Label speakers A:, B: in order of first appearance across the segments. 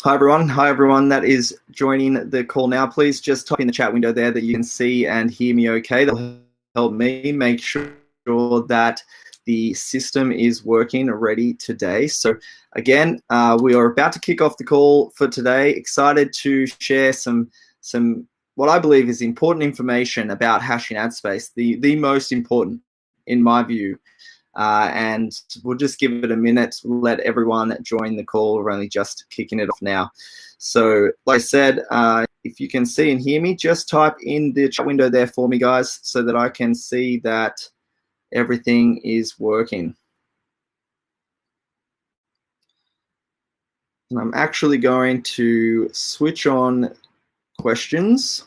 A: Hi everyone. Hi everyone that is joining the call now. Please just type in the chat window there that you can see and hear me okay. That'll help me make sure that the system is working already today. So again, we are about to kick off the call for today. Excited to share some what I believe is important information about hashing ad space, the most important in my view. And we'll just give it a minute, let everyone join the call. We're only just kicking it off now. So like I said, if you can see and hear me, just type in the chat window there for me, guys, so that I can see that everything is working. And I'm actually going to switch on questions.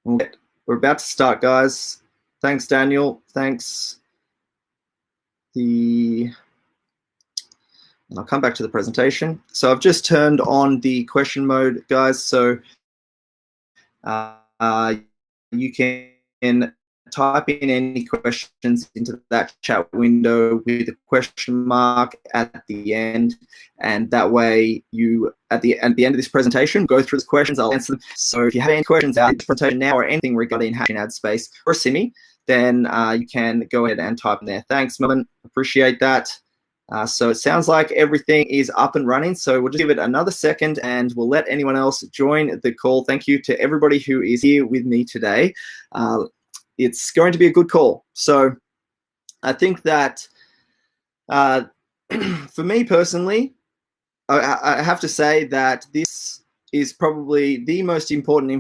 A: We're about to start, guys. Thanks, Daniel. Thanks. And I'll come back to the presentation. So I've just turned on the question mode, guys. So you can type in any questions into that chat window with a question mark at the end, and that way you at the end of this presentation go through the questions. I'll answer them. So if you have any questions out of the presentation now or anything regarding hashing ad space or Simi, then you can go ahead and type in there. Thanks, Melvin. Appreciate that. So it sounds like everything is up and running. So we'll just give it another second and we'll let anyone else join the call. Thank you to everybody who is here with me today. It's going to be a good call. So I think that for me personally, I have to say that this is probably the most important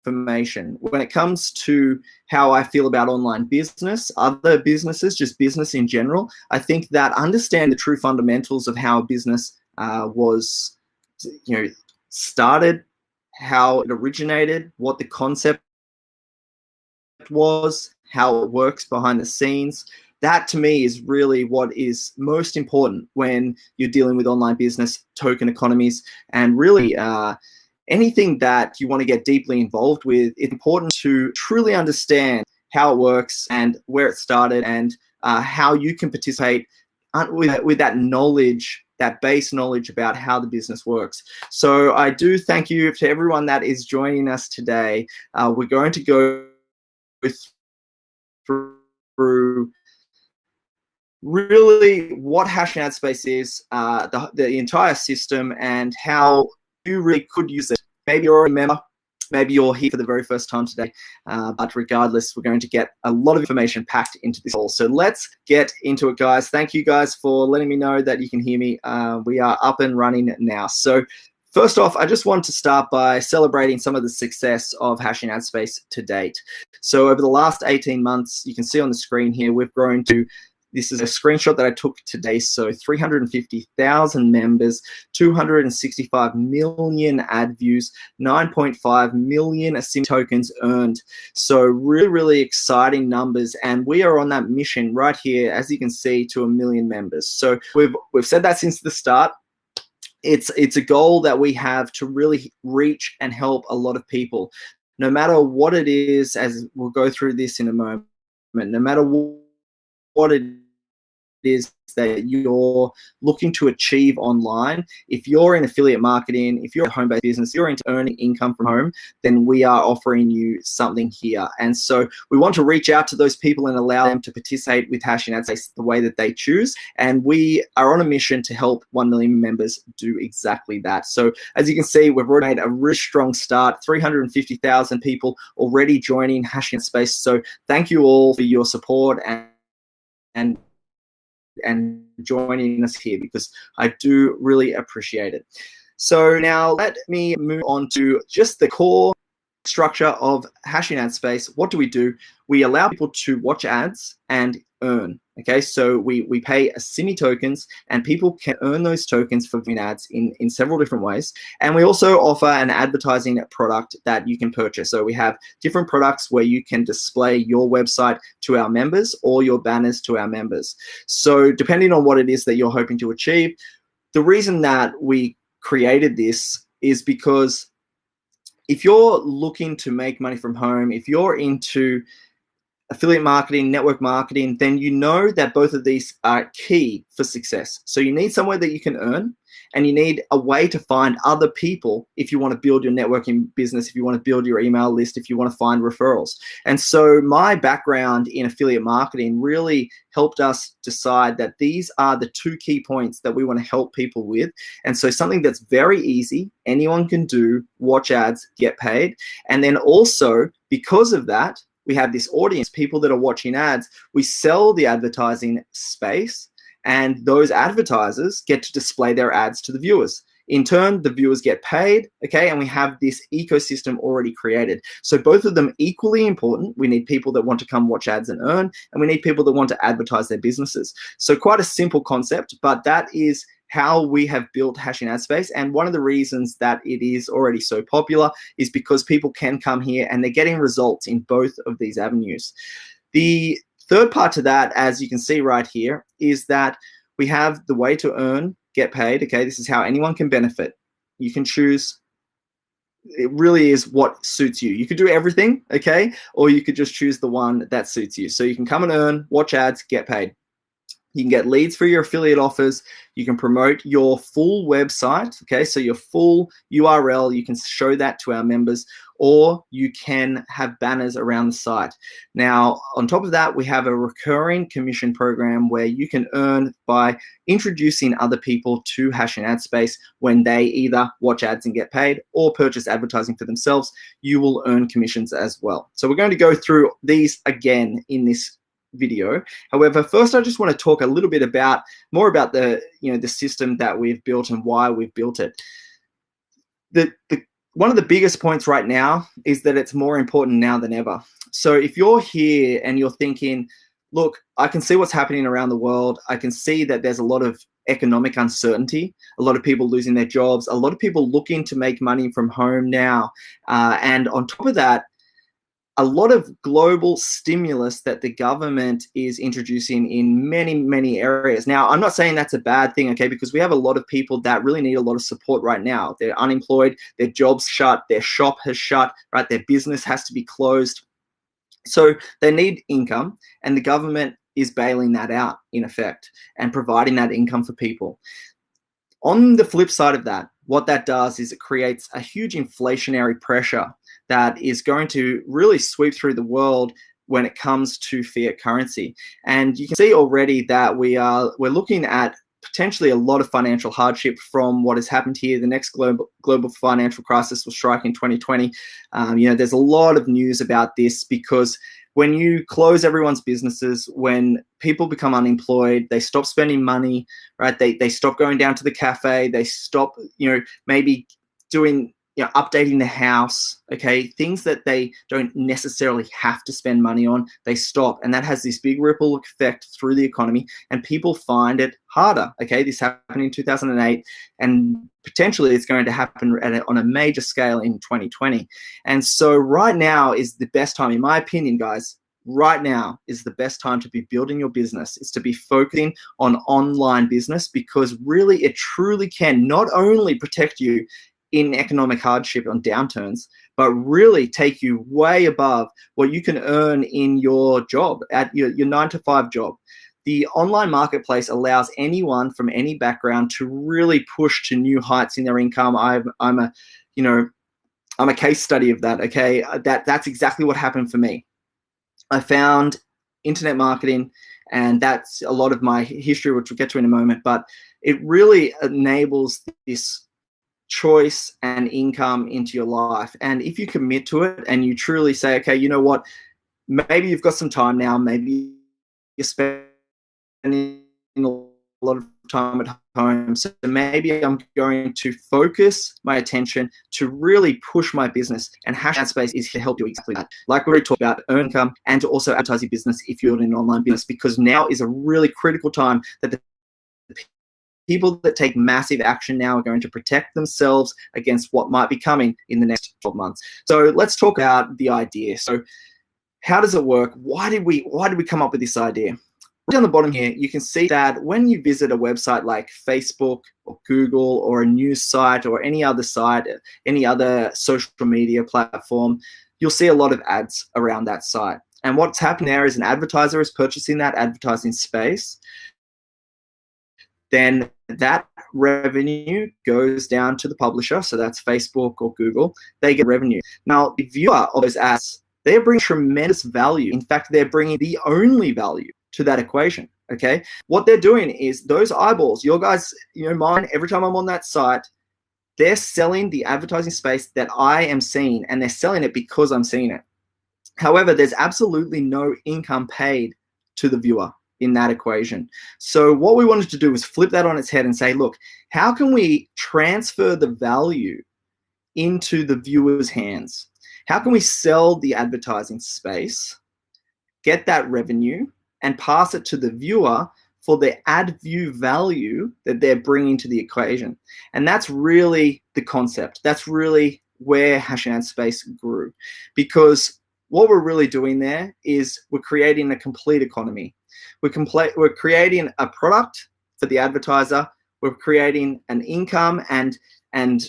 A: information when it comes to how I feel about online business, other businesses, just business in general. I think that understand the true fundamentals of how a business was, started, how it originated, what the concept was, how it works behind the scenes. That to me is really what is most important when you're dealing with online business, token economies, and really anything that you want to get deeply involved with. It's important to truly understand how it works and where it started and how you can participate with that knowledge, that base knowledge about how the business works. So I do thank you to everyone that is joining us today. We're going to go through really what hashing ad space is, the entire system, and how you really could use it. Maybe you're a member, maybe you're here for the very first time today, but regardless, we're going to get a lot of information packed into this call. So let's get into it, guys. Thank you guys for letting me know that you can hear me. We are up and running now. So first off, I just want to start by celebrating some of the success of hashing ad space to date. So over the last 18 months, you can see on the screen here, we've grown to, this is a screenshot that I took today. So 350,000 members, 265 million ad views, 9.5 million Simi tokens earned. So really, really exciting numbers. And we are on that mission right here, as you can see, to 1 million members. So we've said that since the start. It's a goal that we have to really reach and help a lot of people, no matter what it is, as we'll go through this in a moment, no matter what it is that you're looking to achieve online. If you're in affiliate marketing, if you're a home-based business, you're into earning income from home, then we are offering you something here. And so we want to reach out to those people and allow them to participate with hashing ad space the way that they choose. And we are on a mission to help 1 million members do exactly that. So as you can see, we've already made a really strong start, 350,000 people already joining hashing ad space. So thank you all for your support and joining us here, because I do really appreciate it. So now let me move on to just the core structure of hashing ad space. What do? We allow people to watch ads and earn. Okay, so we pay a Simi tokens, and people can earn those tokens for viewing ads in several different ways. And we also offer an advertising product that you can purchase. So we have different products where you can display your website to our members or your banners to our members. So depending on what it is that you're hoping to achieve, the reason that we created this is because if you're looking to make money from home, if you're into affiliate marketing, network marketing, then you know that both of these are key for success. So you need somewhere that you can earn, and you need a way to find other people if you want to build your networking business, if you want to build your email list, if you want to find referrals. And so my background in affiliate marketing really helped us decide that these are the two key points that we want to help people with. And so something that's very easy, anyone can do, watch ads, get paid. And then also, because of that, we have this audience, people that are watching ads. We sell the advertising space, and those advertisers get to display their ads to the viewers. In turn, the viewers get paid, okay, and we have this ecosystem already created. So both of them equally important. We need people that want to come watch ads and earn, and we need people that want to advertise their businesses. So quite a simple concept, but that is how we have built Hashing Ad Space. And one of the reasons that it is already so popular is because people can come here and they're getting results in both of these avenues. The third part to that, as you can see right here, is that we have the way to earn, get paid. Okay, this is how anyone can benefit. You can choose. It really is what suits you. You could do everything, okay, or you could just choose the one that suits you. So you can come and earn, watch ads, get paid. You can get leads for your affiliate offers. You can promote your full website, okay? So your full URL, you can show that to our members, or you can have banners around the site. Now, on top of that, we have a recurring commission program where you can earn by introducing other people to Hashing Ad Space. When they either watch ads and get paid or purchase advertising for themselves, you will earn commissions as well. So we're going to go through these again in this video. However, first I just want to talk a little bit more about the system that we've built and why we've built it. One of the biggest points right now is that it's more important now than ever. So if you're here and you're thinking, look, I can see what's happening around the world. I can see that there's a lot of economic uncertainty, a lot of people losing their jobs, a lot of people looking to make money from home now. And on top of that, a lot of global stimulus that the government is introducing in many, many areas. Now, I'm not saying that's a bad thing, okay, because we have a lot of people that really need a lot of support right now. They're unemployed, their job's shut, their shop has shut, right? Their business has to be closed. So they need income, and the government is bailing that out, in effect, and providing that income for people. On the flip side of that, what that does is it creates a huge inflationary pressure that is going to really sweep through the world when it comes to fiat currency. And you can see already that we're looking at potentially a lot of financial hardship from what has happened here. The next global financial crisis will strike in 2020. There's a lot of news about this, because when you close everyone's businesses, when people become unemployed, they stop spending money, right? They stop going down to the cafe, they stop, maybe doing, updating the house, okay? Things that they don't necessarily have to spend money on, they stop. And that has this big ripple effect through the economy, and people find it harder, okay? This happened in 2008, and potentially it's going to happen on a major scale in 2020. And so right now is the best time, in my opinion, guys. Right now is the best time to be building your business. It's to be focusing on online business, because really it truly can not only protect you in economic hardship on downturns, but really take you way above what you can earn in your job, at your 9-to-5 job. The online marketplace allows anyone from any background to really push to new heights in their income. I'm a case study of that, okay? That's exactly what happened for me. I found internet marketing, and that's a lot of my history, which we'll get to in a moment, but it really enables this choice and income into your life. And if you commit to it and you truly say, okay, you know what, maybe you've got some time now, maybe you're spending a lot of time at home, so maybe I'm going to focus my attention to really push my business, and Hashing Ad Space is to help you exactly that. Like we already talked about, earn income and to also advertise your business if you're in an online business, because now is a really critical time that the people that take massive action now are going to protect themselves against what might be coming in the next 12 months. So let's talk about the idea. So how does it work? Why did we come up with this idea? Down the bottom here, you can see that when you visit a website like Facebook or Google or a news site or any other site, any other social media platform, you'll see a lot of ads around that site. And what's happening there is an advertiser is purchasing that advertising space. Then that revenue goes down to the publisher. So that's Facebook or Google. They get revenue. Now, the viewer of those ads, they're bringing tremendous value. In fact, they're bringing the only value to that equation. Okay. What they're doing is those eyeballs, your guys, mine, every time I'm on that site, they're selling the advertising space that I am seeing, and they're selling it because I'm seeing it. However, there's absolutely no income paid to the viewer in that equation. So what we wanted to do was flip that on its head and say, look, how can we transfer the value into the viewer's hands? How can we sell the advertising space, get that revenue, and pass it to the viewer for the ad view value that they're bringing to the equation? And that's really the concept. That's really where Hash Ad Space grew, because what we're really doing there is we're creating a complete economy. We're creating a product for the advertiser. We're creating an income and an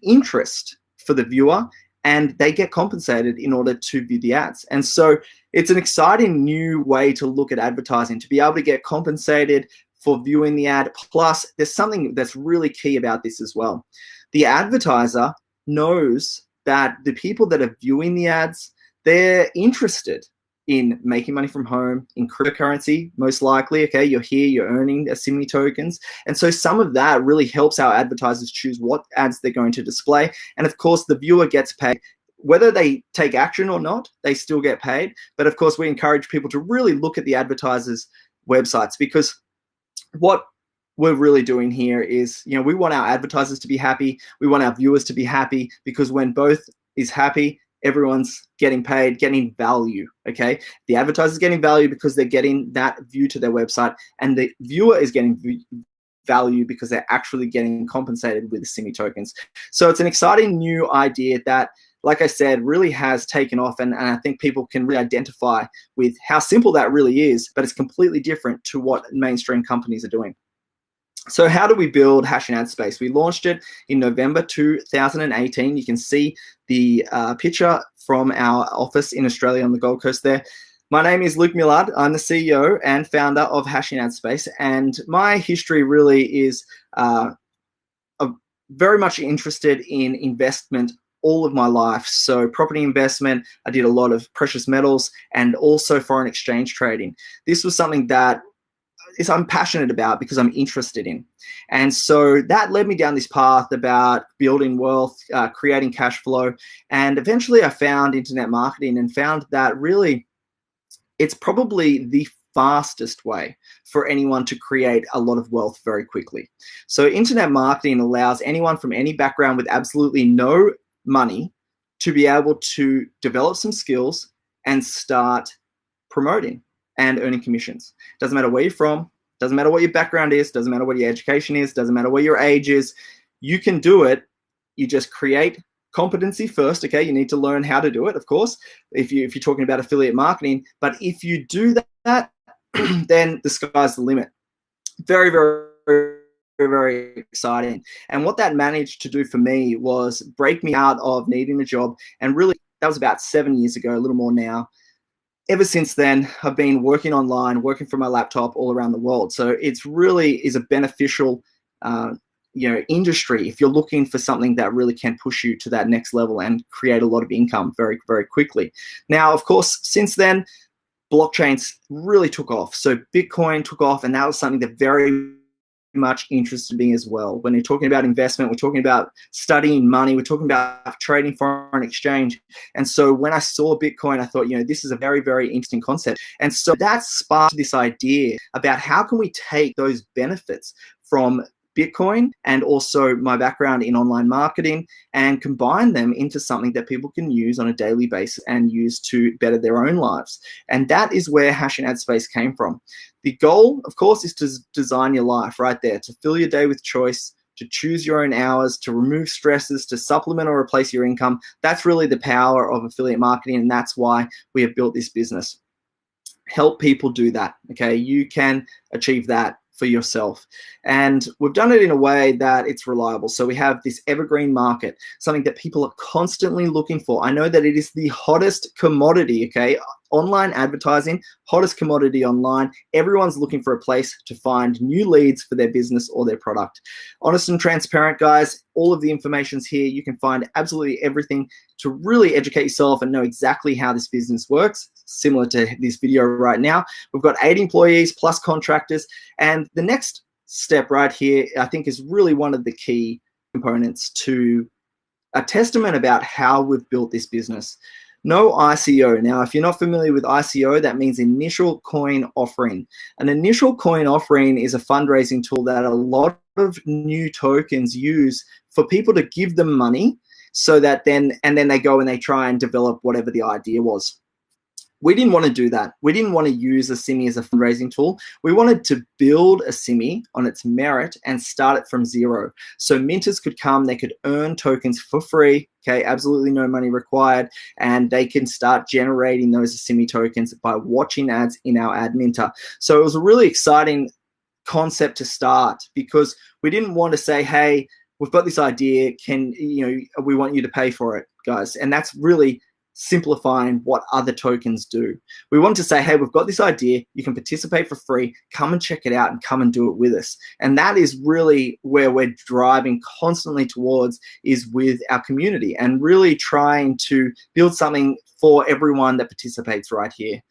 A: interest for the viewer, and they get compensated in order to view the ads. And so it's an exciting new way to look at advertising, to be able to get compensated for viewing the ad. Plus, there's something that's really key about this as well. The advertiser knows that the people that are viewing the ads, they're interested in making money from home, in cryptocurrency, most likely. Okay, you're here, you're earning Simi tokens. And so some of that really helps our advertisers choose what ads they're going to display. And of course, the viewer gets paid. Whether they take action or not, they still get paid. But of course, we encourage people to really look at the advertisers' websites, because what we're really doing here is, we want our advertisers to be happy. We want our viewers to be happy, because when both is happy, everyone's getting paid, getting value, okay? The advertiser's getting value because they're getting that view to their website, and the viewer is getting value because they're actually getting compensated with the Simi tokens. So it's an exciting new idea that, like I said, really has taken off, and I think people can really identify with how simple that really is, but it's completely different to what mainstream companies are doing. So how do we build Hash Ad Space? We launched it in November 2018. You can see the picture from our office in Australia on the Gold Coast there. My name is Luke Millard. I'm the CEO and founder of Hash Ad Space, and my history really is very much interested in investment all of my life. So property investment, I did a lot of precious metals, and also foreign exchange trading. This was something that I'm passionate about because I'm interested in. And so that led me down this path about building wealth, creating cash flow. And eventually I found internet marketing and found that really it's probably the fastest way for anyone to create a lot of wealth very quickly. So internet marketing allows anyone from any background with absolutely no money to be able to develop some skills and start promoting and earning commissions. Doesn't matter where you're from, doesn't matter what your background is, doesn't matter what your education is, doesn't matter what your age is. You can do it. You just create competency first. Okay, you need to learn how to do it, of course, if you're talking about affiliate marketing. But if you do that, then the sky's the limit. Very, very, very, very exciting. And what that managed to do for me was break me out of needing a job. And really, that was about 7 years ago, a little more now. Ever since then, I've been working online, working from my laptop all around the world. So it's really is a beneficial, industry if you're looking for something that really can push you to that next level and create a lot of income very, very quickly. Now, of course, since then, blockchains really took off. So Bitcoin took off, and that was something that very much interested me as well. When you're talking about investment, we're talking about studying money, we're talking about trading foreign exchange. And so when I saw Bitcoin, I thought, this is a very, very interesting concept. And so that sparked this idea about how can we take those benefits from Bitcoin and also my background in online marketing and combine them into something that people can use on a daily basis and use to better their own lives. And that is where Hash Ad Space came from. The goal, of course, is to design your life right there, to fill your day with choice, to choose your own hours, to remove stresses, to supplement or replace your income. That's really the power of affiliate marketing, and that's why we have built this business. Help people do that, okay? You can achieve that for yourself. And we've done it in a way that it's reliable. So we have this evergreen market, something that people are constantly looking for. I know that it is the hottest commodity, okay, online advertising, hottest commodity online. Everyone's looking for a place to find new leads for their business or their product. Honest and transparent, guys. All of the information's here. You can find absolutely everything to really educate yourself and know exactly how this business works, similar to this video right now. We've got 8 employees plus contractors. And the next step right here, I think, is really one of the key components to a testament about how we've built this business. No ICO. Now, if you're not familiar with ICO, that means initial coin offering. An initial coin offering is a fundraising tool that a lot of new tokens use for people to give them money, so that then they go and they try and develop whatever the idea was. We didn't want to do that. We didn't want to use a Simi as a fundraising tool. We wanted to build a Simi on its merit and start it from zero. So minters could come, they could earn tokens for free, okay, absolutely no money required, and they can start generating those Simi tokens by watching ads in our ad minter. So it was a really exciting concept to start, because we didn't want to say, hey, we've got this idea, we want you to pay for it, guys. And that's really simplifying what other tokens do. We want to say, hey, we've got this idea, you can participate for free, come and check it out and come and do it with us. And that is really where we're driving constantly towards, is with our community, and really trying to build something for everyone that participates right here.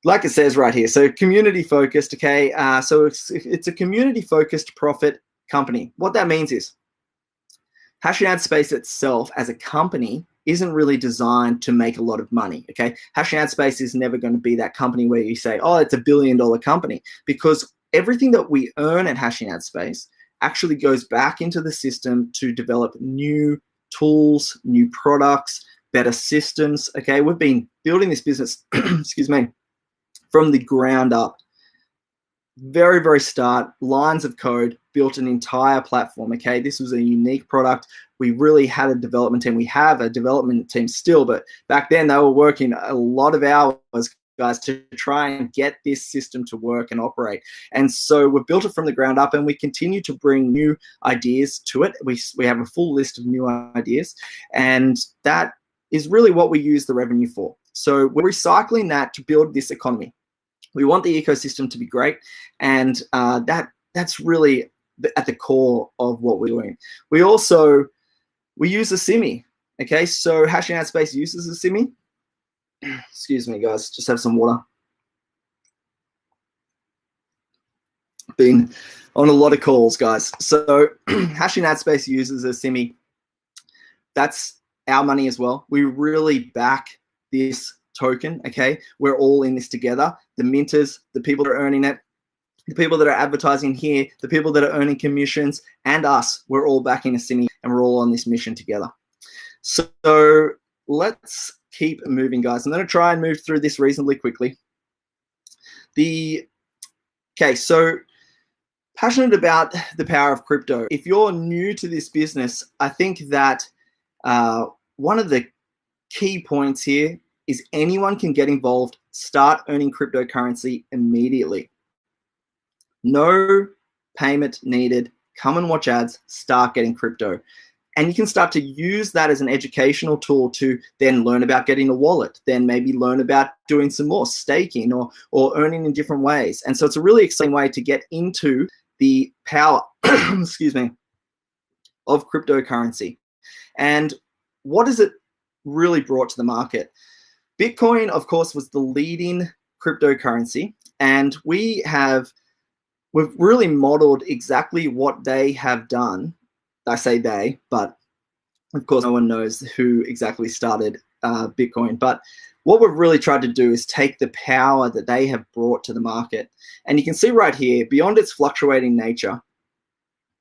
A: Like it says right here, so community focused, okay? So it's a community focused profit company. What that means is Hashing Ad Space itself as a company isn't really designed to make a lot of money, okay? Hashing Ad Space is never going to be that company where you say, oh, it's $1 billion company, because everything that we earn at Hashing Ad Space actually goes back into the system to develop new tools, new products, better systems, okay? We've been building this business, excuse me, from the ground up. Very, very start, lines of code, built an entire platform, okay? This was a unique product. We really had a development team. We have a development team still, but back then they were working a lot of hours, guys, to try and get this system to work and operate. And so we built it from the ground up, and we continue to bring new ideas to it. We have a full list of new ideas, and that is really what we use the revenue for. So we're recycling that to build this economy. We want the ecosystem to be great, and that's really at the core of what we're doing. We use a Simi, okay? So Hashing Ad Space uses a Simi. Excuse me, guys, just have some water. Been on a lot of calls, guys. So Hashing Ad Space uses a Simi. That's our money as well. We really back this token, okay? We're all in this together. The minters, the people that are earning it, the people that are advertising here, the people that are earning commissions, and us, we're all backing a Simi, and we're all on this mission together. So let's keep moving, guys. I'm going to try and move through this reasonably quickly. Okay, so passionate about the power of crypto. If you're new to this business, I think that one of the key points here is anyone can get involved, start earning cryptocurrency immediately. No payment needed. Come and watch ads, start getting crypto. And you can start to use that as an educational tool to then learn about getting a wallet, then maybe learn about doing some more staking or earning in different ways. And so it's a really exciting way to get into the power, excuse me, of cryptocurrency. And what has it really brought to the market? Bitcoin, of course, was the leading cryptocurrency, and we've really modeled exactly what they have done. I say they, but of course no one knows who exactly started Bitcoin. But what we've really tried to do is take the power that they have brought to the market. And you can see right here, beyond its fluctuating nature,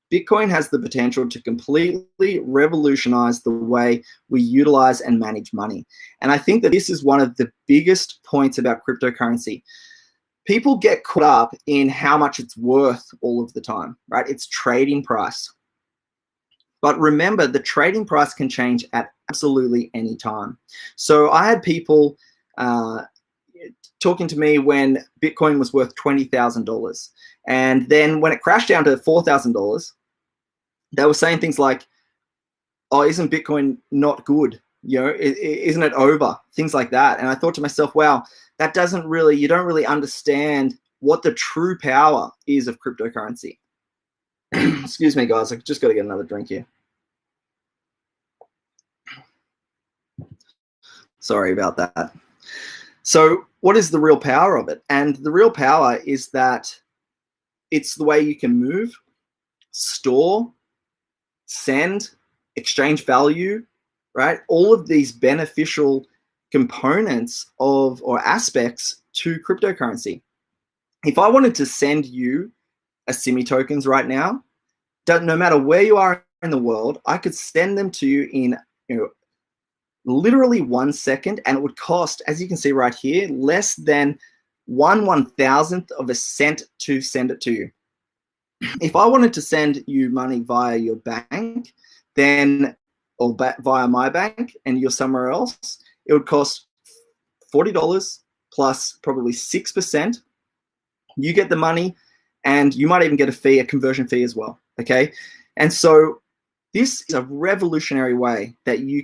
A: Bitcoin has the potential to completely revolutionize the way we utilize and manage money. And I think that this is one of the biggest points about cryptocurrency. People get caught up in how much it's worth all of the time, right? It's trading price. But remember, the trading price can change at absolutely any time. So I had people talking to me when Bitcoin was worth $20,000. And then when it crashed down to $4,000, they were saying things like, oh, isn't Bitcoin not good? Isn't it over? Things like that. And I thought to myself, wow, you don't really understand what the true power is of cryptocurrency. Excuse me, guys. I just got to get another drink here. Sorry about that. So what is the real power of it? And the real power is that it's the way you can move, store, send, exchange value, right? All of these beneficial components or aspects to cryptocurrency. If I wanted to send you a Simi tokens right now, no matter where you are in the world, I could send them to you in literally 1 second, and it would cost, as you can see right here, less than 1/1000th of a cent to send it to you. If I wanted to send you money via your bank, or via my bank, and you're somewhere else, it would cost $40 plus probably 6%. You get the money, and you might even get a conversion fee as well, okay? And so this is a revolutionary way that you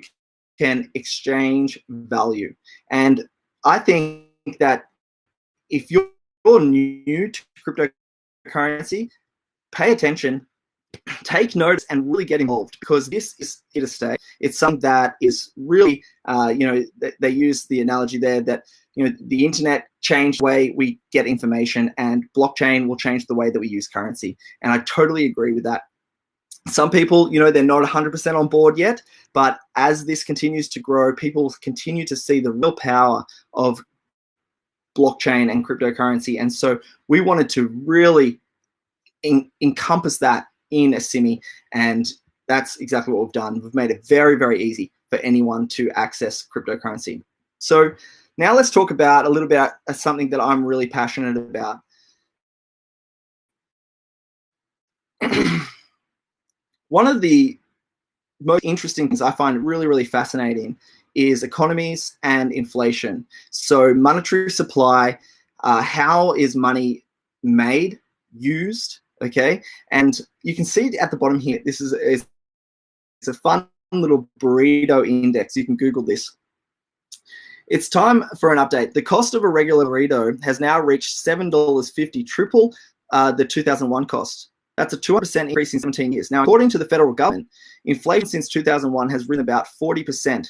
A: can exchange value. And I think that if you're new to cryptocurrency, pay attention, take notice, and really get involved, because this is here to stay. It's something that is really, they use the analogy there that, the internet changed the way we get information, and blockchain will change the way that we use currency. And I totally agree with that. Some people, they're not 100% on board yet, but as this continues to grow, people continue to see the real power of blockchain and cryptocurrency. And so we wanted to really encompass that in a Simi, and that's exactly what we've done. We've made it very, very easy for anyone to access cryptocurrency. So now let's talk about a little bit something that I'm really passionate about. One of the most interesting things I find really, really fascinating is economies and inflation. So monetary supply, how is money made, used, okay? And you can see at the bottom here, this is it's a fun little burrito index. You can Google this. It's time for an update. The cost of a regular burrito has now reached $7.50, triple the 2001 cost. That's a 200% increase in 17 years. Now, according to the federal government, inflation since 2001 has risen about 40%.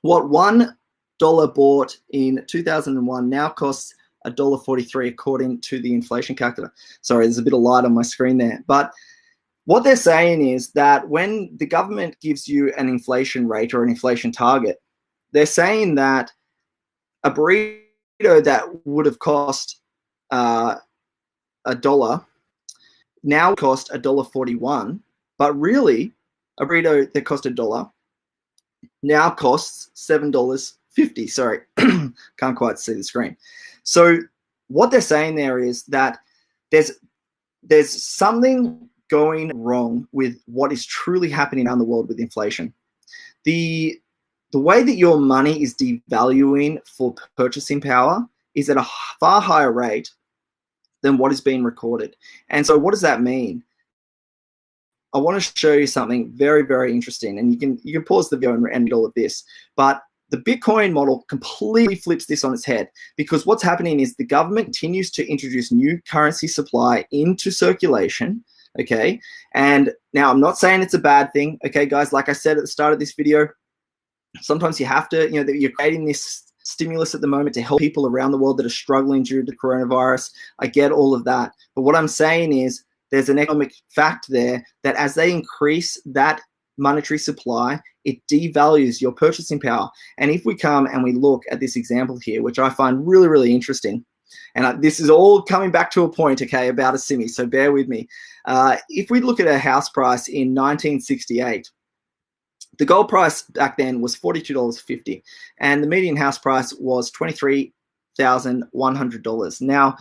A: What $1 bought in 2001 now costs $1.43, according to the inflation calculator. Sorry, there's a bit of light on my screen there. But what they're saying is that when the government gives you an inflation rate or an inflation target, they're saying that a burrito that would have cost $1 now cost $1.41, but really a burrito that cost $1 now costs $7.50. Sorry, can't quite see the screen. So what they're saying there is that there's something going wrong with what is truly happening around the world with inflation. The way that your money is devaluing for purchasing power is at a far higher rate than what is being recorded. And so what does that mean? I want to show you something very, very interesting, and you can pause the video and end all of this. But the Bitcoin model completely flips this on its head, because what's happening is the government continues to introduce new currency supply into circulation, okay? And now I'm not saying it's a bad thing, okay, guys? Like I said at the start of this video, sometimes you have to, you're creating this stimulus at the moment to help people around the world that are struggling due to coronavirus. I get all of that. But what I'm saying is there's an economic fact there that as they increase that monetary supply, it devalues your purchasing power. And if we come and we look at this example here, which I find really, really interesting, and this is all coming back to a point, okay, about a Simi, so bear with me. If we look at a house price in 1968, the gold price back then was $42.50, and the median house price was $23,100. Now,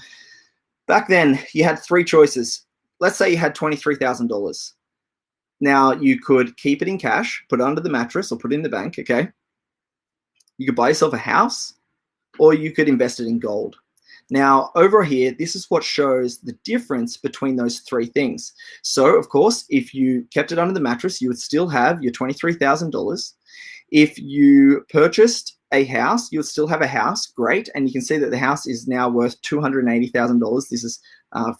A: back then, you had three choices. Let's say you had $23,000. Now, you could keep it in cash, put it under the mattress, or put it in the bank, okay? You could buy yourself a house, or you could invest it in gold. Now, over here, this is what shows the difference between those three things. So, of course, if you kept it under the mattress, you would still have your $23,000. If you purchased a house, you'll still have a house, great, and you can see that the house is now worth $280,000. This is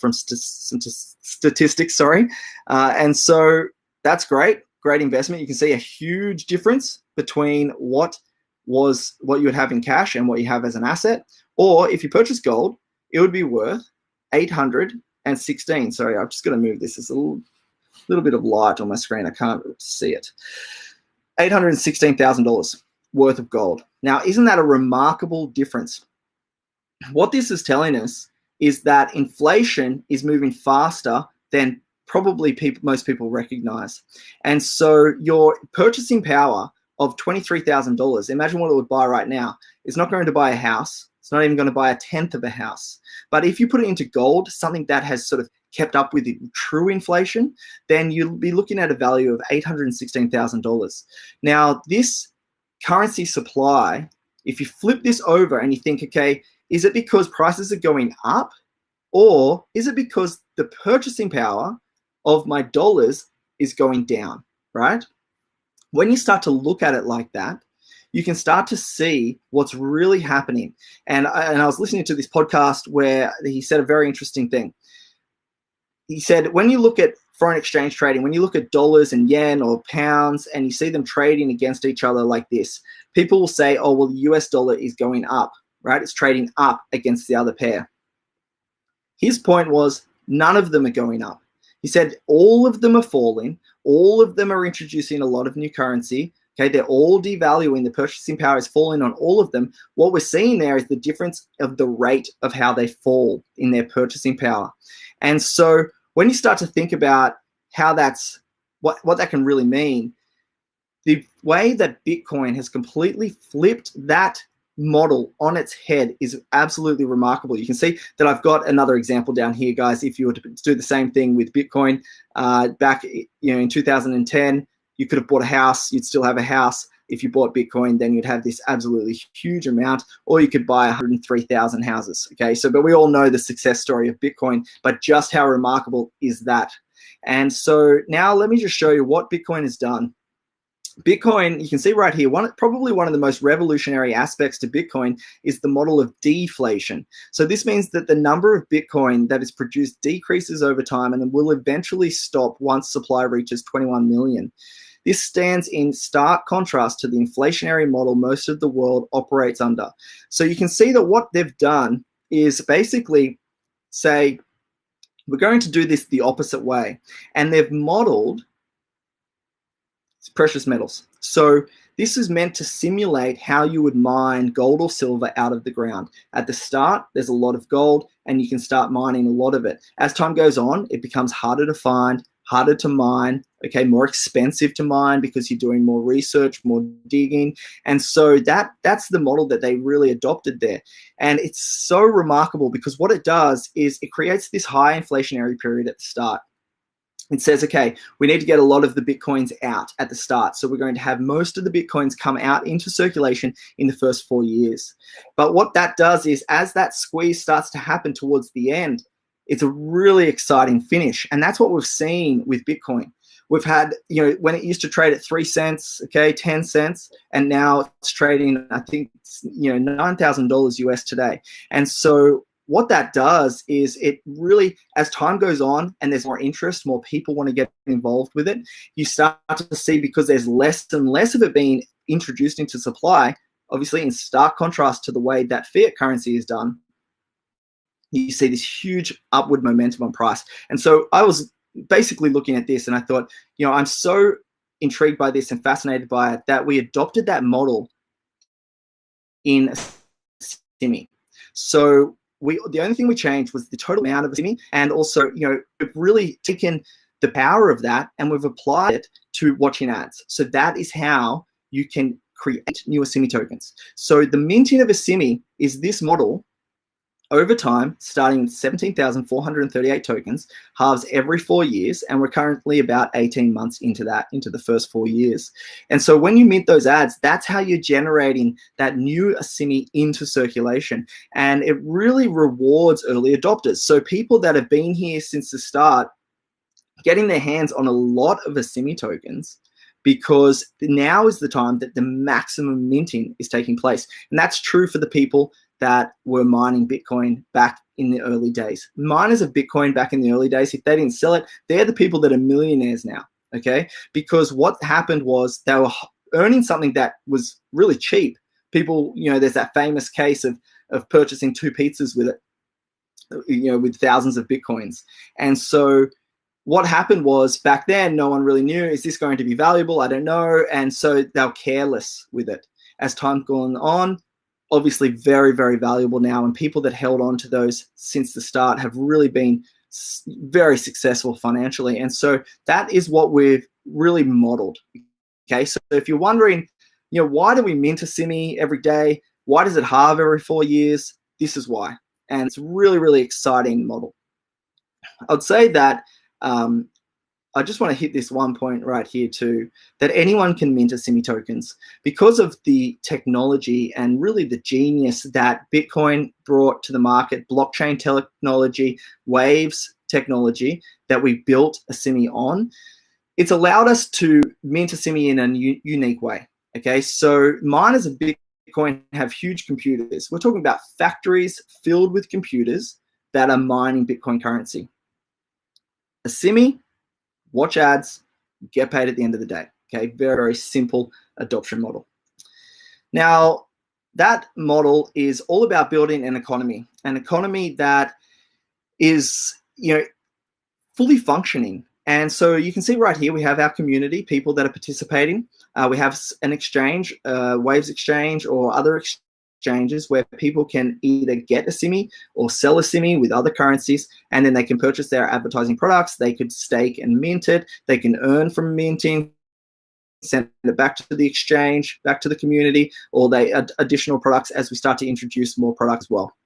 A: from some statistics, sorry. And so that's great investment. You can see a huge difference between what you would have in cash and what you have as an asset. Or if you purchase gold, it would be worth 816. Sorry, I'm just going to move this. There's a little bit of light on my screen. I can't see it. $816,000 worth of gold. Now, isn't that a remarkable difference? What this is telling us is that inflation is moving faster than probably most people recognize. And so your purchasing power of $23,000, imagine what it would buy right now. It's not going to buy a house. It's not even going to buy a tenth of a house. But if you put it into gold, something that has sort of kept up with true inflation, then you'll be looking at a value of $816,000. Now, this currency supply, if you flip this over and you think, okay, is it because prices are going up, or is it because the purchasing power of my dollars is going down, right? When you start to look at it like that, you can start to see what's really happening. And I was listening to this podcast where he said a very interesting thing. He said, when you look at foreign exchange trading, when you look at dollars and yen or pounds and you see them trading against each other like this, people will say, oh, well, the US dollar is going up, right? It's trading up against the other pair. His point was none of them are going up. He said all of them are falling. All of them are introducing a lot of new currency. Okay, they're all devaluing. The purchasing power is falling on all of them. What we're seeing there is the difference of the rate of how they fall in their purchasing power. And so when you start to think about how that's what that can really mean, the way that Bitcoin has completely flipped that model on its head is absolutely remarkable. You can see that I've got another example down here, guys. If you were to do the same thing with Bitcoin back in 2010, you could have bought a house, you'd still have a house. If you bought Bitcoin, then you'd have this absolutely huge amount, or you could buy 103,000 houses. Okay, so but we all know the success story of Bitcoin, but just how remarkable is that? And so now let me just show you what Bitcoin has done. Bitcoin, you can see right here, probably one of the most revolutionary aspects to Bitcoin is the model of deflation. So this means that the number of Bitcoin that is produced decreases over time and will eventually stop once supply reaches 21 million. This stands in stark contrast to the inflationary model most of the world operates under. So you can see that what they've done is basically say, we're going to do this the opposite way. And they've modeled precious metals. So this is meant to simulate how you would mine gold or silver out of the ground. At the start, there's a lot of gold and you can start mining a lot of it. As time goes on, it becomes harder to find, harder to mine, okay, more expensive to mine because you're doing more research, more digging. And so that's the model that they really adopted there. And it's so remarkable because what it does is it creates this high inflationary period at the start. It says, okay, we need to get a lot of the Bitcoins out at the start. So we're going to have most of the Bitcoins come out into circulation in the first 4 years. But what that does is as that squeeze starts to happen towards the end, it's a really exciting finish. And that's what we've seen with Bitcoin. We've had, when it used to trade at 3 cents, okay, 10 cents, and now it's trading, I think, $9,000 US today. And so what that does is it really, as time goes on and there's more interest, more people want to get involved with it, you start to see, because there's less and less of it being introduced into supply, obviously in stark contrast to the way that fiat currency is done, you see this huge upward momentum on price. And so I was basically looking at this and I thought, I'm so intrigued by this and fascinated by it that we adopted that model in Simi. So the only thing we changed was the total amount of a Simi, and also, we've really taken the power of that and we've applied it to watching ads. So that is how you can create new Simi tokens. So the minting of a Simi is this model over time, starting with 17,438 tokens, halves every 4 years, and we're currently about 18 months into the first 4 years. And so when you mint those ads, that's how you're generating that new Simi into circulation. And it really rewards early adopters. So people that have been here since the start, getting their hands on a lot of Simi tokens, because now is the time that the maximum minting is taking place. And that's true for the people that were mining Bitcoin back in the early days. Miners of Bitcoin back in the early days, if they didn't sell it, they're the people that are millionaires now, okay? Because what happened was they were earning something that was really cheap. People, there's that famous case of purchasing 2 pizzas with it, with thousands of Bitcoins. And so what happened was, back then, no one really knew, is this going to be valuable? I don't know. And so they were careless with it. As time gone on, obviously very, very valuable now. And people that held on to those since the start have really been very successful financially. And so that is what we've really modeled. Okay, so if you're wondering, why do we mint a Simi every day? Why does it halve every 4 years? This is why. And it's a really, really exciting model. I'd say that I just want to hit this one point right here too, that anyone can mint a Simi tokens because of the technology and really the genius that Bitcoin brought to the market, blockchain technology, Waves technology that we built a Simi on. It's allowed us to mint a Simi in a unique way. Okay, so miners of Bitcoin have huge computers. We're talking about factories filled with computers that are mining Bitcoin currency. A Simi, watch ads, get paid at the end of the day. Okay, very, very simple adoption model. Now, that model is all about building an economy that is, fully functioning. And so you can see right here, we have our community, people that are participating. We have an exchange, Waves Exchange or other exchanges where people can either get a Simi or sell a Simi with other currencies, and then they can purchase their advertising products. They could stake and mint it. They can earn from minting, send it back to the exchange, back to the community, or they add additional products as we start to introduce more products as well.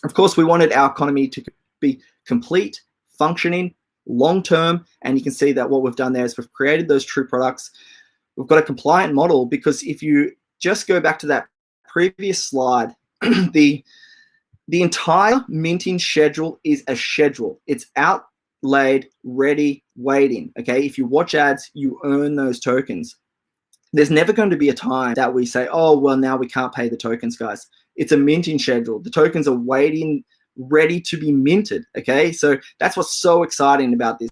A: Of course, we wanted our economy to be complete, functioning, long-term, and you can see that what we've done there is we've created those true products. We've got a compliant model, because if you just go back to that previous slide, the entire minting schedule is a schedule. It's outlaid, ready, waiting. Okay, if you watch ads, you earn those tokens. There's never going to be a time that we say, oh, well, now we can't pay the tokens, guys. It's a minting schedule. The tokens are waiting, ready to be minted. Okay, so that's what's so exciting about this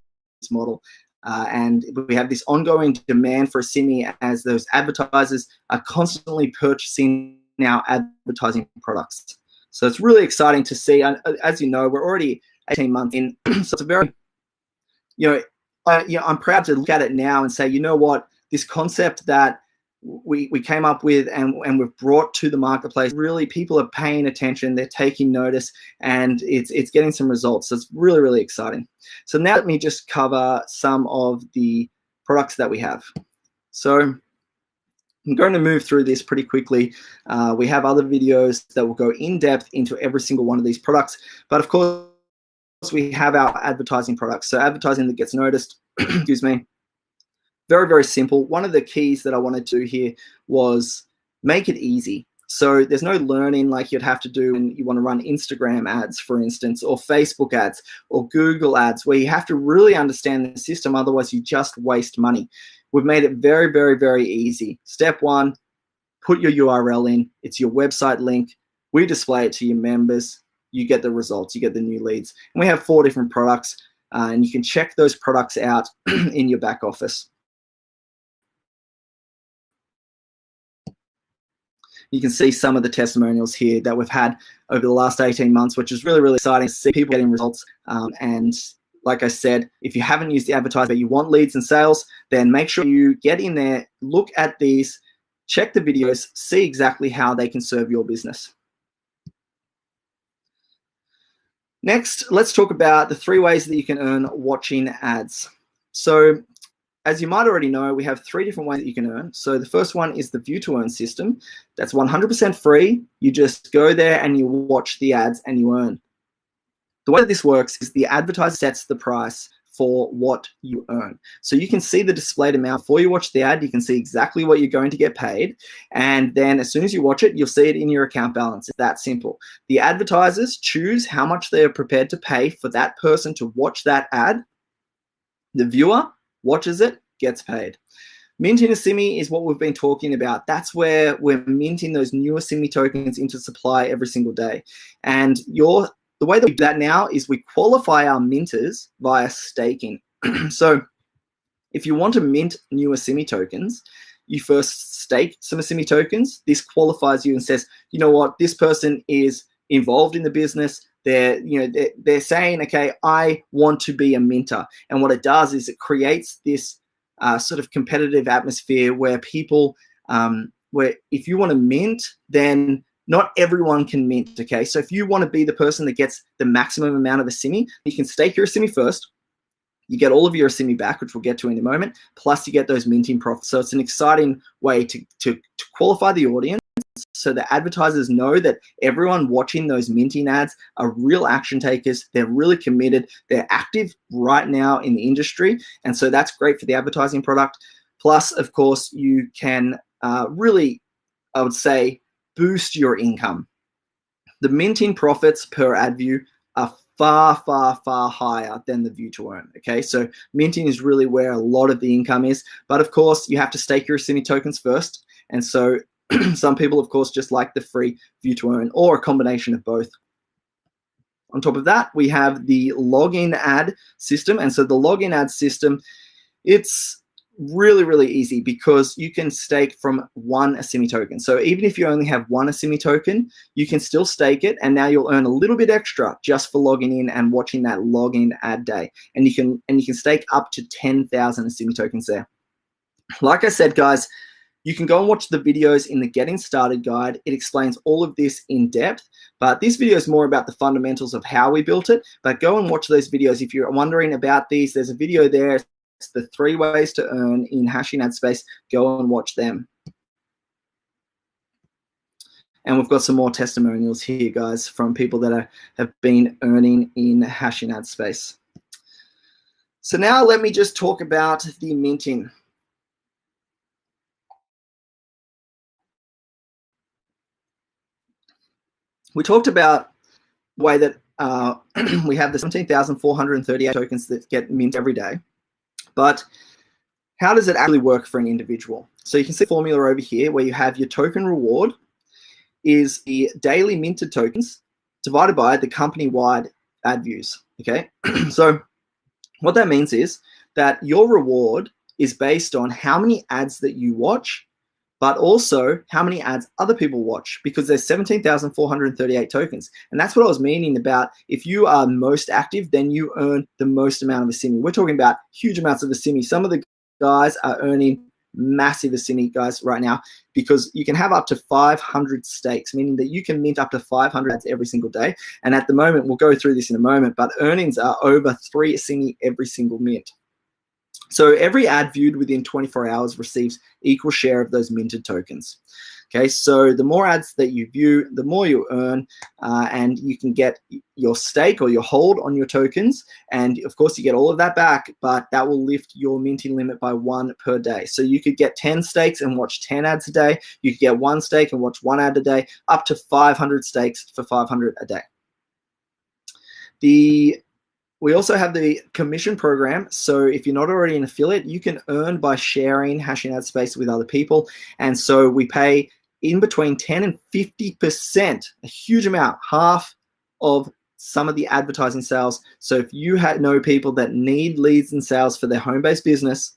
A: model. And we have this ongoing demand for a Simi as those advertisers are constantly purchasing our advertising products. So it's really exciting to see. As you know, we're already 18 months in. So it's a very, I'm proud to look at it now and say, you know what, this concept that we came up with and we've brought to the marketplace, really people are paying attention, they're taking notice, and it's getting some results. So it's really, really exciting. So now let me just cover some of the products that we have. So I'm going to move through this pretty quickly. We have other videos that will go in depth into every single one of these products, but of course we have our advertising products. So advertising that gets noticed, excuse me. Very, very simple. One of the keys that I wanted to do here was make it easy. So there's no learning like you'd have to do when you want to run Instagram ads, for instance, or Facebook ads, or Google ads, where you have to really understand the system. Otherwise, you just waste money. We've made it very, very, very easy. Step one, put your URL in. It's your website link. We display it to your members. You get the results. You get the new leads. And we have 4 different products, and you can check those products out in your back office. You can see some of the testimonials here that we've had over the last 18 months, which is really, really exciting to see people getting results. And like I said, if you haven't used the advertiser, but you want leads and sales, then make sure you get in there, look at these, check the videos, see exactly how they can serve your business. Next, let's talk about the 3 ways that you can earn watching ads. So as you might already know, we have 3 different ways that you can earn. So the first one is the view to earn system. That's 100% free. You just go there and you watch the ads and you earn. The way that this works is the advertiser sets the price for what you earn. So you can see the displayed amount before you watch the ad. You can see exactly what you're going to get paid. And then as soon as you watch it, you'll see it in your account balance. It's that simple. The advertisers choose how much they are prepared to pay for that person to watch that ad. The viewer watches it, gets paid. Minting a SIMI is what we've been talking about. That's where we're minting those newer SIMI tokens into supply every single day. And the way that we do that now is we qualify our minters via staking. So if you want to mint newer SIMI tokens, you first stake some SIMI tokens. This qualifies you and says, you know what, this person is involved in the business. They're saying, okay, I want to be a minter. And what it does is it creates this sort of competitive atmosphere where people, where if you want to mint, then not everyone can mint, okay? So if you want to be the person that gets the maximum amount of a SIMI, you can stake your SIMI first. You get all of your SIMI back, which we'll get to in a moment, plus you get those minting profits. So it's an exciting way to qualify the audience so the advertisers know that everyone watching those minting ads are real action takers. They're really committed. They're active right now in the industry. And so that's great for the advertising product. Plus, of course, you can really, I would say, boost your income. The minting profits per ad view are far, far, far higher than the view to earn, okay? So minting is really where a lot of the income is. But of course, you have to stake your SIMI tokens first. And so some people, of course, just like the free view to earn or a combination of both. On top of that, we have the login ad system. And so the login ad system, it's really, really easy because you can stake from one SIMI token. So even if you only have one SIMI token, you can still stake it, and now you'll earn a little bit extra just for logging in and watching that login ad day. And you can stake up to 10,000 SIMI tokens there. Like I said, guys, you can go and watch the videos in the Getting Started guide. It explains all of this in depth, but this video is more about the fundamentals of how we built it. But go and watch those videos. If you're wondering about these, there's a video there. It's the 3 ways to earn in Hashing Ad Space. Go and watch them. And we've got some more testimonials here, guys, from people that have been earning in Hashing Ad Space. So now let me just talk about the minting. We talked about the way that we have the 17,438 tokens that get mint every day. But how does it actually work for an individual? So you can see the formula over here where you have your token reward is the daily minted tokens divided by the company-wide ad views, okay? So what that means is that your reward is based on how many ads that you watch, but also how many ads other people watch, because there's 17,438 tokens. And that's what I was meaning about if you are most active, then you earn the most amount of a SIMI. We're talking about huge amounts of a SIMI. Some of the guys are earning massive a SIMI, guys, right now, because you can have up to 500 stakes, meaning that you can mint up to 500 ads every single day. And at the moment, we'll go through this in a moment, but earnings are over 3 SIMI every single mint. So every ad viewed within 24 hours receives equal share of those minted tokens. Okay, so the more ads that you view, the more you earn, and you can get your stake or your hold on your tokens. And of course, you get all of that back, but that will lift your minting limit by 1 per day. So you could get 10 stakes and watch 10 ads a day. You could get 1 stake and watch 1 ad a day, up to 500 stakes for 500 a day. We also have the commission program. So if you're not already an affiliate, you can earn by sharing Hashing Ad Space with other people. And so we pay in between 10 and 50%, a huge amount, half of some of the advertising sales. So if you know people that need leads and sales for their home-based business,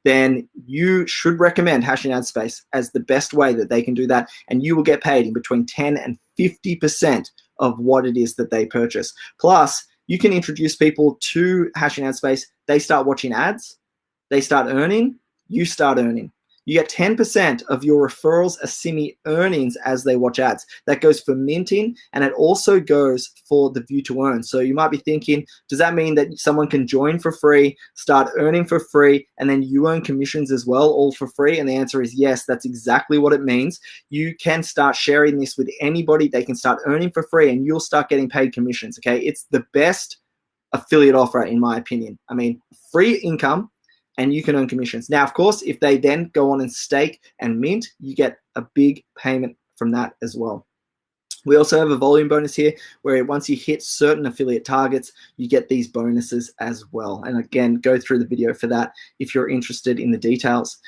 A: then you should recommend Hashing Ad Space as the best way that they can do that. And you will get paid in between 10 and 50% of what it is that they purchase. Plus, you can introduce people to Hashing Ad Space. They start watching ads. They start earning. You start earning. You get 10% of your referrals as SIMI earnings as they watch ads. That goes for minting, and it also goes for the view to earn. So you might be thinking, does that mean that someone can join for free, start earning for free, and then you earn commissions as well, all for free? And the answer is yes, that's exactly what it means. You can start sharing this with anybody. They can start earning for free, and you'll start getting paid commissions, okay? It's the best affiliate offer, in my opinion. I mean, free income, and you can earn commissions. Now, of course, if they then go on and stake and mint, you get a big payment from that as well. We also have a volume bonus here where once you hit certain affiliate targets, you get these bonuses as well. And again, go through the video for that if you're interested in the details.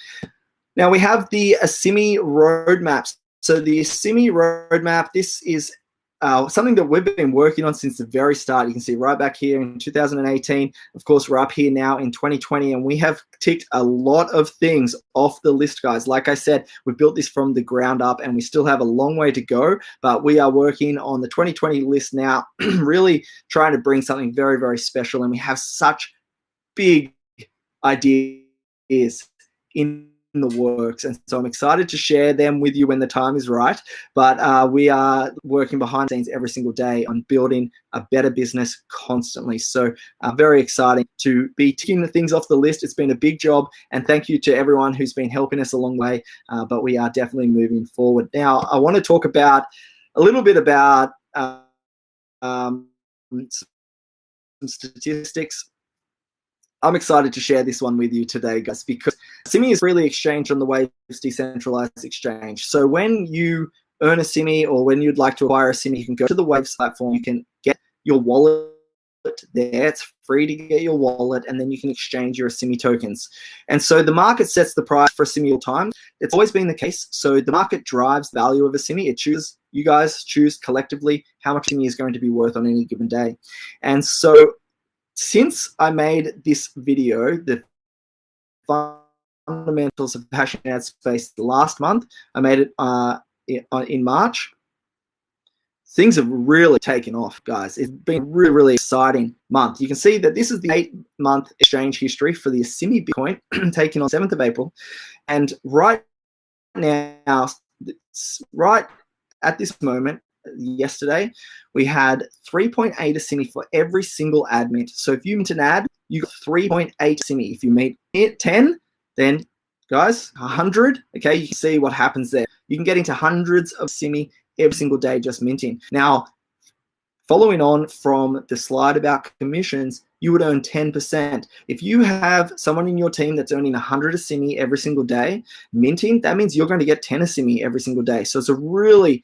A: Now we have the Asimi roadmaps. So the Asimi roadmap, this is something that we've been working on since the very start. You can see right back here in 2018. Of course, we're up here now in 2020, and we have ticked a lot of things off the list, guys. Like I said, we built this from the ground up, and we still have a long way to go, but we are working on the 2020 list now, really trying to bring something very, very special, and we have such big ideas in the works, and so I'm excited to share them with you when the time is right. But we are working behind the scenes every single day on building a better business constantly. So very exciting to be ticking the things off the list. It's been a big job, and thank you to everyone who's been helping us along the way, but we are definitely moving forward. Now I want to talk about a little bit about some statistics. I'm excited to share this one with you today, guys, because Asimi is really exchanged on the Waves decentralized exchange. So when you earn a Asimi, or when you'd like to acquire a Asimi, you can go to the Waves platform, you can get your wallet there. It's free to get your wallet, and then you can exchange your Asimi tokens. And so the market sets the price for Asimi all time. It's always been the case. So the market drives the value of Asimi. It chooses, you guys choose collectively how much Asimi is going to be worth on any given day. And so since I made this video, the fundamentals of hashing ad space last month, I made it in March. Things have really taken off, guys. It's been a really, really exciting month. You can see that this is the 8-month exchange history for the Asimi Bitcoin taken on 7th of April. And right now, right at this moment, yesterday, we had 3.8 Asimi for every single ad mint. So if you mint an ad, you got 3.8 Asimi. If you mint 10, then guys, 100, okay, you can see what happens there. You can get into hundreds of Asimi every single day just minting. Now, following on from the slide about commissions, you would earn 10%. If you have someone in your team that's earning 100 Asimi every single day minting, that means you're going to get 10 Asimi every single day. So it's a really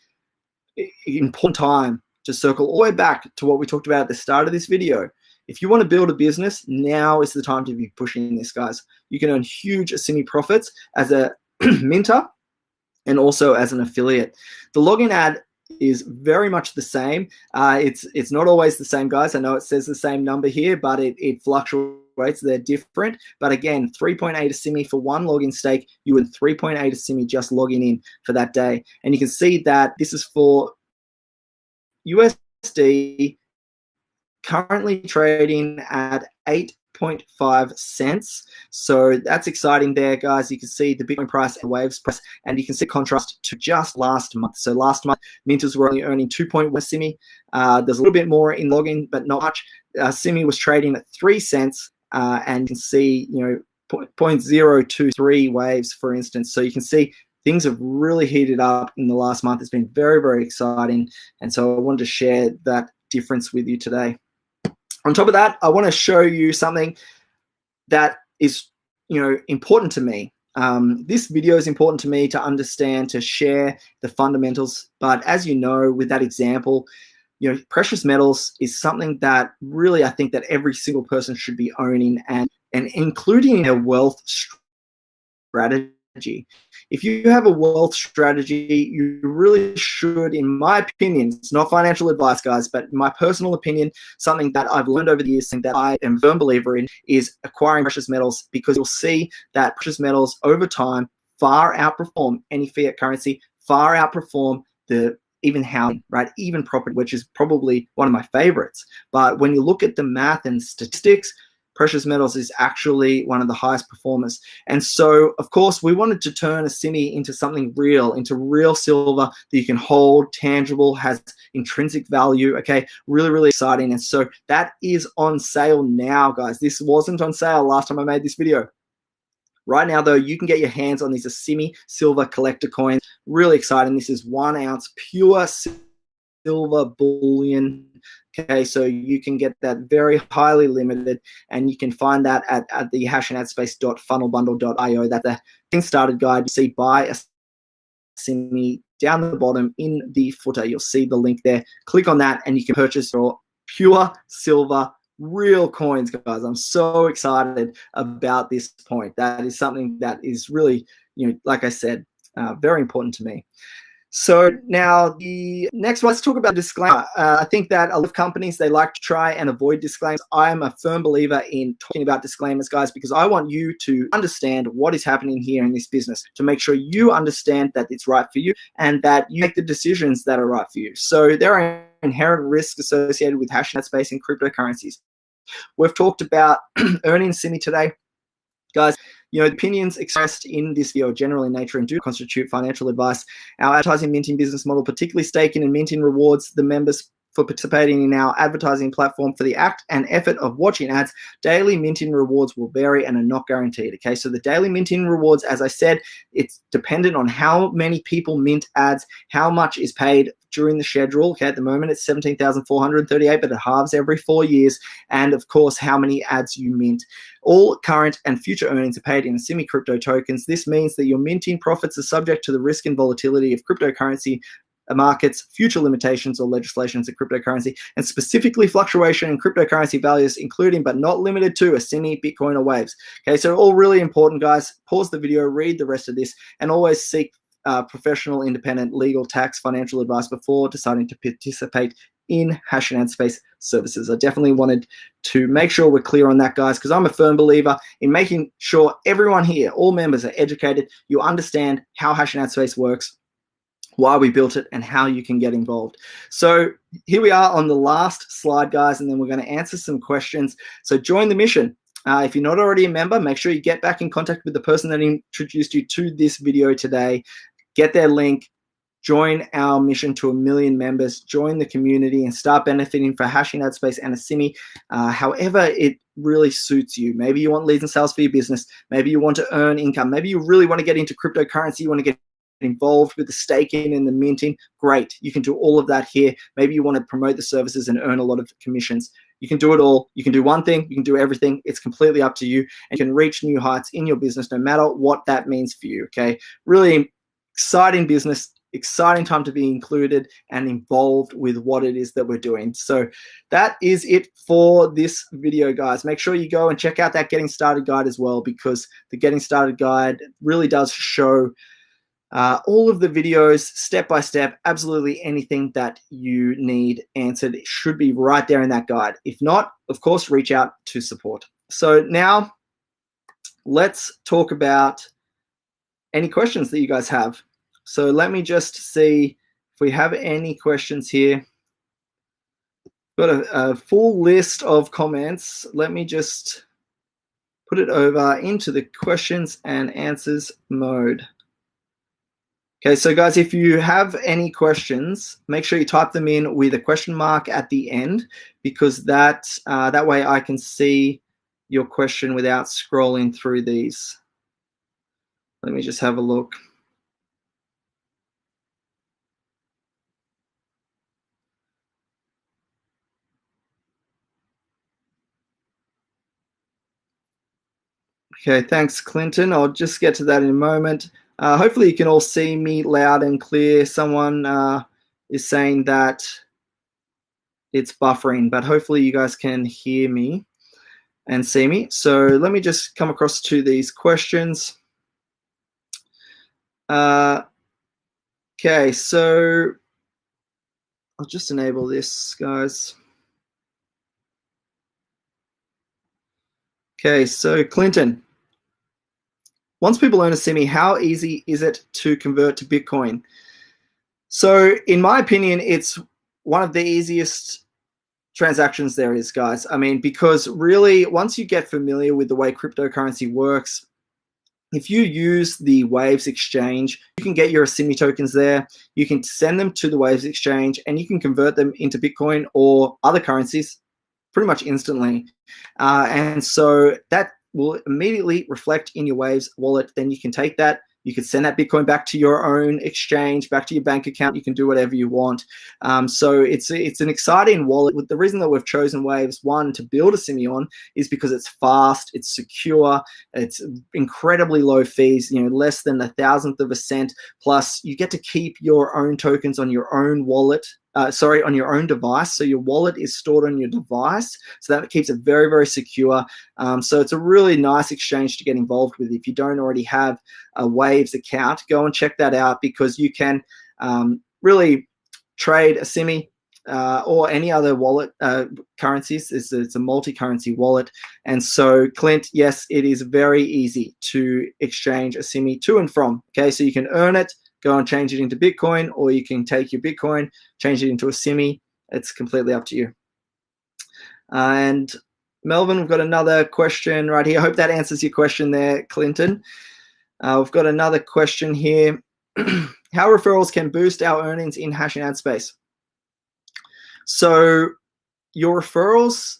A: important time to circle all the way back to what we talked about at the start of this video. If you want to build a business, now is the time to be pushing this, guys. You can earn huge Asimi profits as a minter and also as an affiliate. The login ad is very much the same. It's not always the same, guys. I know it says the same number here, but it fluctuates. They're different. But again, 3.8 Asimi for one login stake, you earn 3.8 Asimi just logging in for that day. And you can see that this is for USD, currently trading at 8.5 cents. So that's exciting there, guys. You can see the Bitcoin price and Waves price, and you can see contrast to just last month. So last month, minters were only earning 2.1 Asimi. There's a little bit more in login, but not much. Asimi was trading at 3 cents, and you can see, 0.023 Waves, for instance. So you can see things have really heated up in the last month. It's been very, very exciting. And so I wanted to share that difference with you today. On top of that, I want to show you something that is, important to me. This video is important to me to understand, to share the fundamentals. But as you know, with that example, precious metals is something that really I think that every single person should be owning and including their wealth strategy. If you have a wealth strategy, you really should, in my opinion, it's not financial advice, guys, but in my personal opinion, something that I've learned over the years, something that I am a firm believer in, is acquiring precious metals, because you'll see that precious metals over time far outperform any fiat currency, far outperform even housing, right? Even property, which is probably one of my favorites. But when you look at the math and statistics, precious metals is actually one of the highest performers. And so, of course, we wanted to turn Asimi into something real, into real silver that you can hold, tangible, has intrinsic value, okay? Really, really exciting. And so that is on sale now, guys. This wasn't on sale last time I made this video. Right now, though, you can get your hands on these Asimi silver collector coins. Really exciting. This is 1 ounce pure silver bullion. Okay, so you can get that very highly limited, and you can find that at the hashandadspace.funnelbundle.io. That's the Getting Started guide. You see buy Asimi down the bottom in the footer. You'll see the link there. Click on that, and you can purchase your pure silver real coins, guys. I'm so excited about this point. That is something that is really like I said, very important to me. So now the next one, let's talk about disclaimer. I think that a lot of companies, they like to try and avoid disclaimers. I am a firm believer in talking about disclaimers, guys, because I want you to understand what is happening here in this business, to make sure you understand that it's right for you and that you make the decisions that are right for you. So there are inherent risks associated with hashing that space in cryptocurrencies. We've talked about earning Simi today. Guys, the opinions expressed in this video are general in nature and do constitute financial advice. Our advertising minting business model, particularly staking and minting, rewards the members for participating in our advertising platform for the act and effort of watching ads. Daily minting rewards will vary and are not guaranteed. Okay, so the daily minting rewards, as I said, it's dependent on how many people mint ads, how much is paid during the schedule. Okay, at the moment it's 17,438, but it halves every 4 years, and of course how many ads you mint. All current and future earnings are paid in Simi crypto tokens. This means that your minting profits are subject to the risk and volatility of cryptocurrency markets, future limitations or legislations of cryptocurrency, and specifically fluctuation in cryptocurrency values, including but not limited to a Simi, Bitcoin, or Waves. Okay, so all really important, guys. Pause the video, read the rest of this, and always seek professional, independent, legal, tax, financial advice before deciding to participate in Hashing Ad Space services. I definitely wanted to make sure we're clear on that, guys, because I'm a firm believer in making sure everyone here, all members, are educated. You understand how Hashing Ad Space works, why we built it, and how you can get involved. So here we are on the last slide, guys, and then we're going to answer some questions. So join the mission. If you're not already a member, make sure you get back in contact with the person that introduced you to this video today. Get their link, join our mission to 1 million members, join the community, and start benefiting for Hashing Ad Space and a Simi, however it really suits you. Maybe you want leads and sales for your business. Maybe you want to earn income. Maybe you really want to get into cryptocurrency. You want to get involved with the staking and the minting. Great. You can do all of that here. Maybe you want to promote the services and earn a lot of commissions. You can do it all. You can do one thing. You can do everything. It's completely up to you. And you can reach new heights in your business no matter what that means for you. Okay. Really exciting business, exciting time to be included and involved with what it is that we're doing. So that is it for this video, guys. Make sure you go and check out that Getting Started guide as well, because the Getting Started guide really does show all of the videos, step by step, absolutely anything that you need answered should be right there in that guide. If not, of course, reach out to support. So now let's talk about any questions that you guys have. So let me just see if we have any questions here. Got a full list of comments. Let me just put it over into the questions and answers mode. Okay, so guys, if you have any questions, make sure you type them in with a question mark at the end, because that way I can see your question without scrolling through these. Let me just have a look. Okay, thanks, Clinton. I'll just get to that in a moment. Hopefully you can all see me loud and clear. Someone is saying that it's buffering, but hopefully you guys can hear me and see me. So let me just come across to these questions. Okay, so I'll just enable this, guys. Okay, so Clinton, once people earn a Simi, how easy is it to convert to Bitcoin? So in my opinion, it's one of the easiest transactions there is, guys. I mean, because really, once you get familiar with the way cryptocurrency works, if you use the Waves exchange, you can get your Simi tokens there. You can send them to the Waves exchange and you can convert them into Bitcoin or other currencies pretty much instantly. And so that will immediately reflect in your Waves wallet. Then you can take that. You can send that Bitcoin back to your own exchange, back to your bank account. You can do whatever you want. So it's an exciting wallet. The reason that we've chosen Waves, one, to build a Simi on is because it's fast, it's secure, it's incredibly low fees, less than 1,000th of a cent. Plus, you get to keep your own tokens on your own wallet. on your own device. So your wallet is stored on your device. So that keeps it very, very secure. So it's a really nice exchange to get involved with. If you don't already have a Waves account, go and check that out, because you can really trade a Simi or any other wallet currencies. It's a multi-currency wallet. And so, Clint, yes, it is very easy to exchange a Simi to and from. Okay, so you can earn it, go and change it into Bitcoin, or you can take your Bitcoin, change it into a Simi. It's completely up to you. And Melvin, we've got another question right here. I hope that answers your question there, Clinton. We've got another question here. How referrals can boost our earnings in Hash and Ad Space? So your referrals,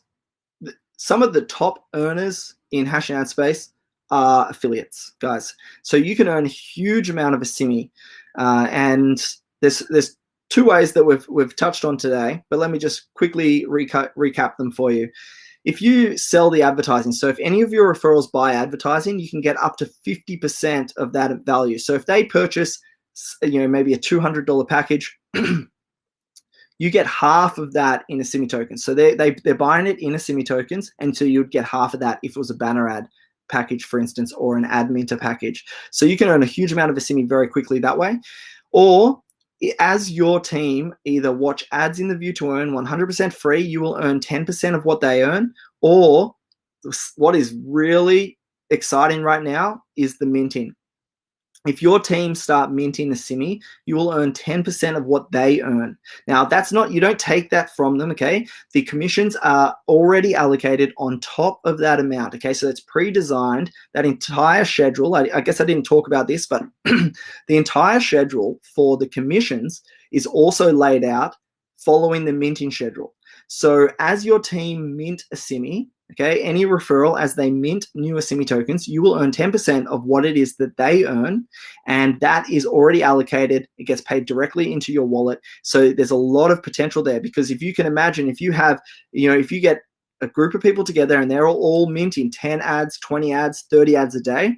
A: some of the top earners in Hash and Ad Space are affiliates, guys. So you can earn a huge amount of a Simi, and there's two ways that we've touched on today, but let me just quickly recap them for you. If you sell the advertising, so if any of your referrals buy advertising, you can get up to 50% of that value. So if they purchase, maybe a $200 package, you get half of that in a Simi token. So they're buying it in a Simi tokens, and so you'd get half of that if it was a banner ad package, for instance, or an ad minter package. So you can earn a huge amount of a Simi very quickly that way. Or as your team either watch ads in the View to Earn 100% free, you will earn 10% of what they earn. Or what is really exciting right now is the minting. If your team start minting the Simi, you will earn 10% of what they earn. Now, that's not, you don't take that from them, okay? The commissions are already allocated on top of that amount, okay? So it's pre-designed. That entire schedule, I guess I didn't talk about this, but the entire schedule for the commissions is also laid out following the minting schedule. So as your team mint a Simi, okay, any referral, as they mint newer Simi tokens, you will earn 10% of what it is that they earn, and that is already allocated. It gets paid directly into your wallet. So there's a lot of potential there, because if you can imagine, if you have, if you get a group of people together and they're all minting 10 ads, 20 ads, 30 ads a day,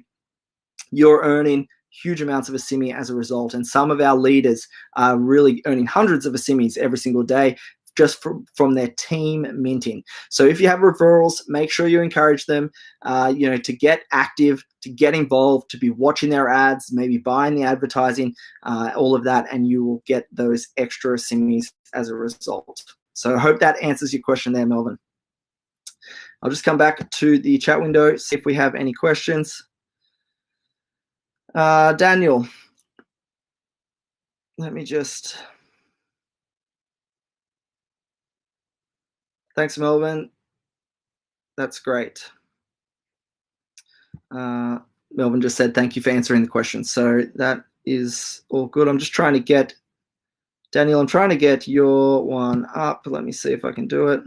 A: you're earning huge amounts of a Simi as a result. And some of our leaders are really earning hundreds of a Simis every single day, just from their team minting. So if you have referrals, make sure you encourage them, to get active, to get involved, to be watching their ads, maybe buying the advertising, all of that, and you will get those extra Simis as a result. So I hope that answers your question there, Melvin. I'll just come back to the chat window, see if we have any questions. Daniel, let me just... Thanks, Melvin. That's great. Melvin just said, thank you for answering the question. So that is all good. I'm just trying to get, Daniel, I'm trying to get your one up. Let me see if I can do it.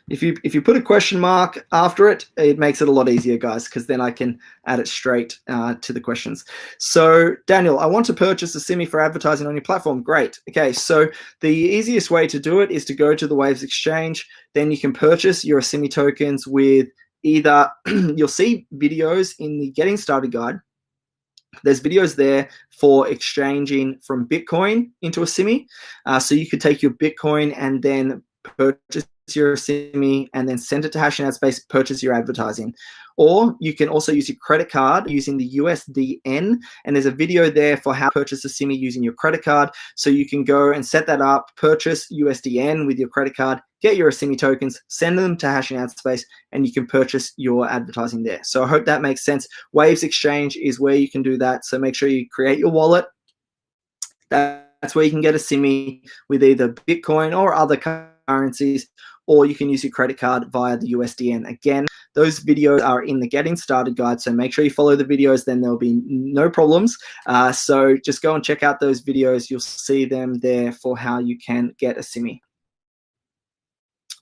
A: If you put a question mark after it, it makes it a lot easier, guys, because then I can add it straight to the questions. So, Daniel, I want to purchase a Simi for advertising on your platform. Great. Okay, so the easiest way to do it is to go to the Waves Exchange. Then you can purchase your Simi tokens with either, you'll see videos in the Getting Started guide. There's videos there for exchanging from Bitcoin into a Simi. So you could take your Bitcoin and then purchase your Simi and then send it to Hash and Ad Space, purchase your advertising. Or you can also use your credit card using the USDN, and there's a video there for how to purchase a Simi using your credit card. So you can go and set that up, purchase USDN with your credit card, get your Simi tokens, send them to Hash and Ad Space, and you can purchase your advertising there. So I hope that makes sense. Waves Exchange is where you can do that. So make sure you create your wallet. That's where you can get a Simi with either Bitcoin or other currencies, or you can use your credit card via the USDN. Again, those videos are in the Getting Started guide, so make sure you follow the videos, then there'll be no problems. So just go and check out those videos. You'll see them there for how you can get a Simi.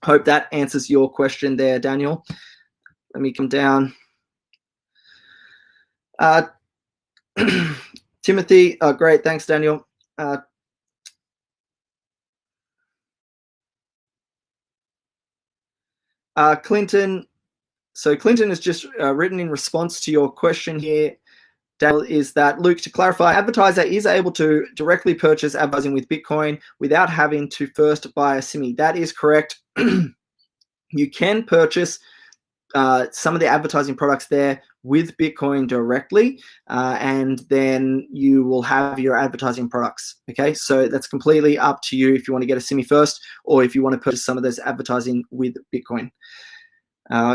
A: Hope that answers your question there, Daniel. Let me come down. Timothy, great, thanks, Daniel. Clinton, so Clinton has just written in response to your question here. Dale, is that, Luke, to clarify, advertiser is able to directly purchase advertising with Bitcoin without having to first buy a SIMI. That is correct. You can purchase some of the advertising products there with Bitcoin directly, and then you will have your advertising products. Okay, so that's completely up to you if you want to get a SIMI first, or if you want to purchase some of those advertising with Bitcoin.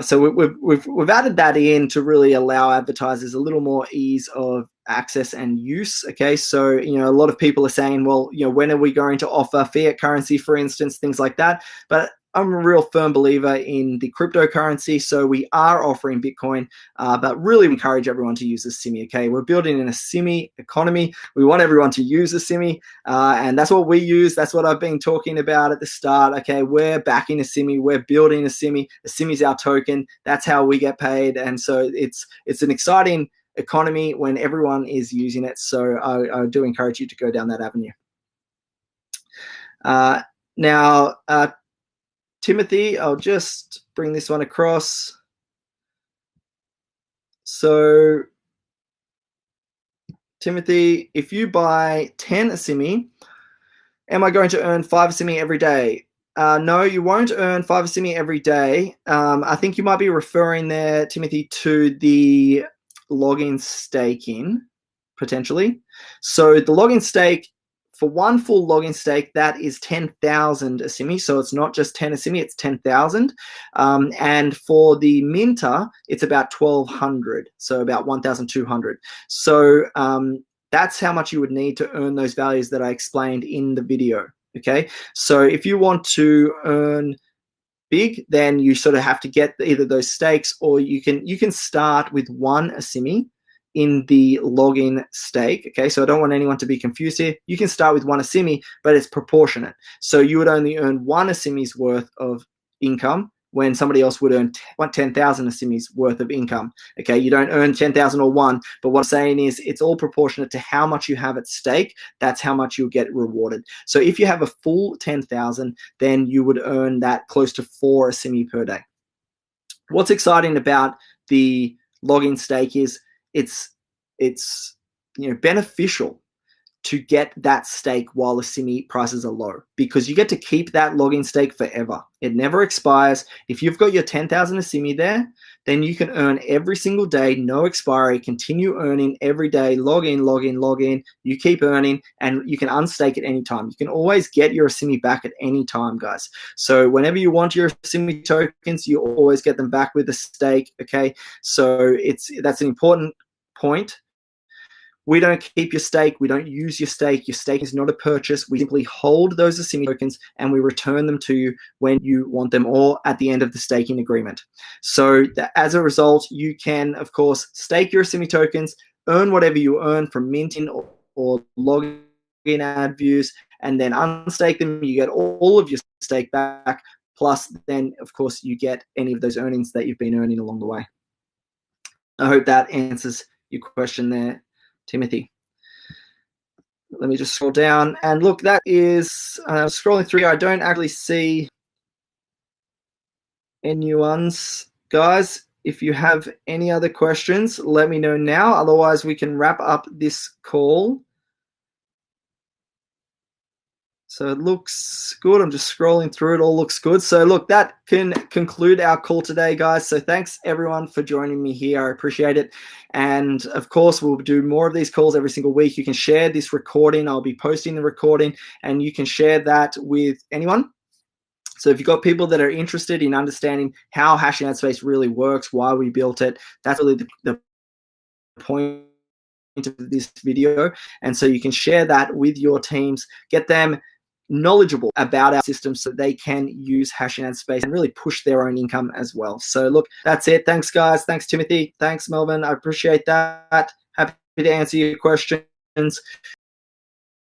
A: So we've added that in to really allow advertisers a little more ease of access and use. Okay, so a lot of people are saying, well, when are we going to offer fiat currency, for instance, things like that? But I'm a real firm believer in the cryptocurrency, so we are offering Bitcoin, but really encourage everyone to use a SIMI. Okay, we're building in a SIMI economy. We want everyone to use a SIMI, and that's what we use. That's what I've been talking about at the start. Okay, we're backing a SIMI. We're building a SIMI. A SIMI is our token. That's how we get paid, and so it's an exciting economy when everyone is using it. So I do encourage you to go down that avenue. Now, Timothy, I'll just bring this one across. So, Timothy, if you buy 10 SIMI, am I going to earn 5 SIMI every day? No, you won't earn 5 SIMI every day. I think you might be referring there, Timothy, to the login staking, potentially. So the login stake, for one full login stake, that is 10,000 SIMI. So it's not just 10 SIMI, it's 10,000. And for the minter, it's about 1,200, so about 1,200. So that's how much you would need to earn those values that I explained in the video. Okay, so if you want to earn big, then you sort of have to get either those stakes, or you can start with 1 SIMI in the login stake. Okay, so I don't want anyone to be confused here. You can start with 1 SIMI, but it's proportionate. So you would only earn 1 SIMI's worth of income when somebody else would earn 10,000 SIMI's worth of income. Okay, you don't earn 10,000 or 1, but what I'm saying is it's all proportionate to how much you have at stake. That's how much you'll get rewarded. So if you have a full 10,000, then you would earn that close to 4 SIMI per day. What's exciting about the login stake is it's beneficial to get that stake while the SIMI prices are low, because you get to keep that login stake forever. It never expires. If you've got your 10,000 SIMI there, then you can earn every single day, no expiry, continue earning every day, log in, log in, log in. You keep earning, and you can unstake at any time. You can always get your SIMI back at any time, guys. So whenever you want your SIMI tokens, you always get them back with a stake, okay? So that's an important point. We don't keep your stake. We don't use your stake. Your stake is not a purchase. We simply hold those SIMI tokens and we return them to you when you want them, or at the end of the staking agreement. So as a result, you can, of course, stake your SIMI tokens, earn whatever you earn from minting or logging ad views, and then unstake them. You get all of your stake back. Plus, then, of course, you get any of those earnings that you've been earning along the way. I hope that answers your question there, Timothy. Let me just scroll down, and look, that is scrolling through. I don't actually see any ones, guys. If you have any other questions, let me know now. Otherwise, we can wrap up this call. So it looks good. I'm just scrolling through. It all looks good. So look, that can conclude our call today, guys. So thanks everyone for joining me here. I appreciate it. And of course, we'll do more of these calls every single week. You can share this recording. I'll be posting the recording, and you can share that with anyone. So if you've got people that are interested in understanding how Hashing Ad Space really works, why we built it, that's really the point of this video. And so you can share that with your teams, get them knowledgeable about our system so they can use Hashing Ad Space and really push their own income as well. So look, that's it. Thanks, guys. Thanks, Timothy. Thanks, Melvin. I appreciate that. Happy to answer your questions.